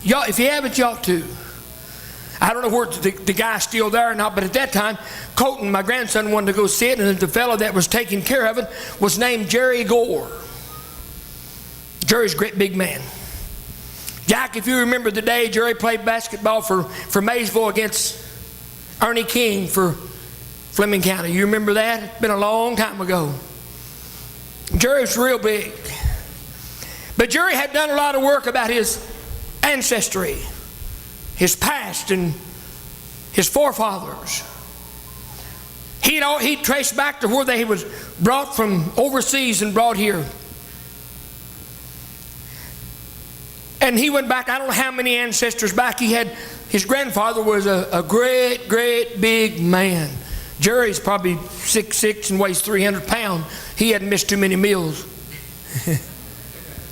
if you haven't, you ought to. I don't know where the guy's still there or not, but at that time, Colton, my grandson, wanted to go see it, and the fellow that was taking care of it was named Jerry Gore. Jerry's a great big man. Jack, if you remember the day Jerry played basketball for Maysville against Ernie King for Fleming County. You remember that? It's been a long time ago. Jerry's real big. But Jerry had done a lot of work about his ancestry, his past, and his forefathers. He traced back to where they was brought from overseas and brought here. And he went back, I don't know how many ancestors back he had. His grandfather was a great, great big man. Jerry's probably 6'6" and weighs 300 pounds. He hadn't missed too many meals.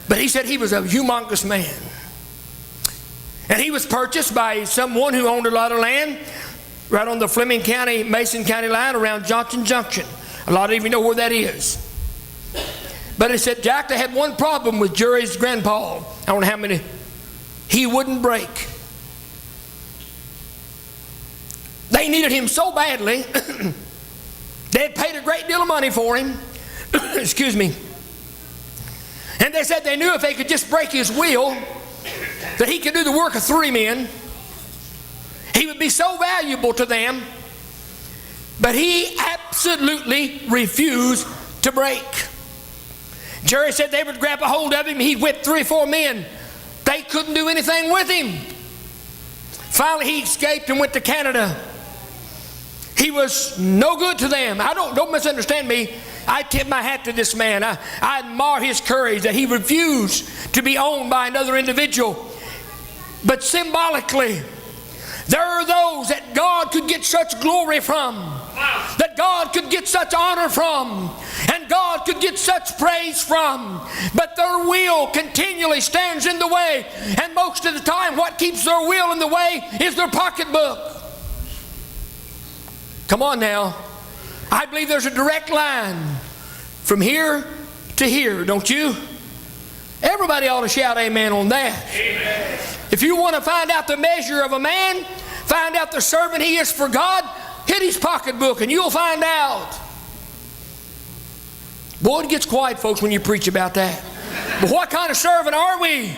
But he said he was a humongous man. And he was purchased by someone who owned a lot of land right on the Fleming County, Mason County line around Johnson Junction. A lot of you know where that is. But he said, Jack, they had one problem with Jerry's grandpa. I don't know how many. He wouldn't break. They needed him so badly, they had paid a great deal of money for him. Excuse me. And they said they knew if they could just break his will, that he could do the work of 3 men. He would be so valuable to them. But he absolutely refused to break. Jerry said they would grab a hold of him. He'd whip 3 or 4 men. They couldn't do anything with him. Finally, he escaped and went to Canada. He was no good to them. Don't misunderstand me. I tip my hat to this man. I admire his courage that he refused to be owned by another individual. But symbolically, there are those that God could get such glory from, that God could get such honor from, and God could get such praise from, but their will continually stands in the way. And most of the time, what keeps their will in the way is their pocketbook. Come on now. I believe there's a direct line from here to here, don't you? Everybody ought to shout amen on that. Amen. If you want to find out the measure of a man, find out the servant he is for God, hit his pocketbook and you'll find out. Boy, it gets quiet, folks, when you preach about that. But what kind of servant are we?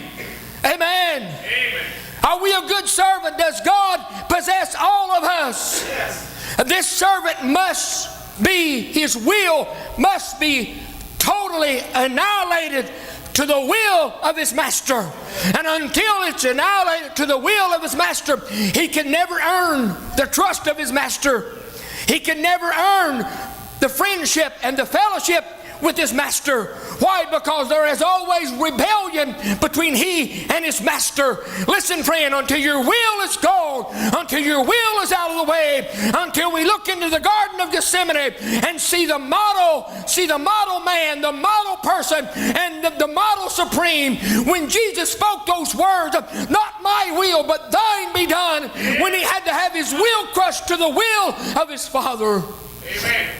Amen. Amen. Are we a good servant? Does God possess all of us? Yes. This servant must be, his will must be totally annihilated to the will of his master. And until it's annihilated to the will of his master, he can never earn the trust of his master. He can never earn the friendship and the fellowship with his master. Why? Because there is always rebellion between he and his master. Listen, friend, until your will is gone, until your will is out of the way, until we look into the Garden of Gethsemane and see the model man, the model person, and the model supreme, when Jesus spoke those words, not my will, but thine be done, when he had to have his will crushed to the will of his Father. Amen.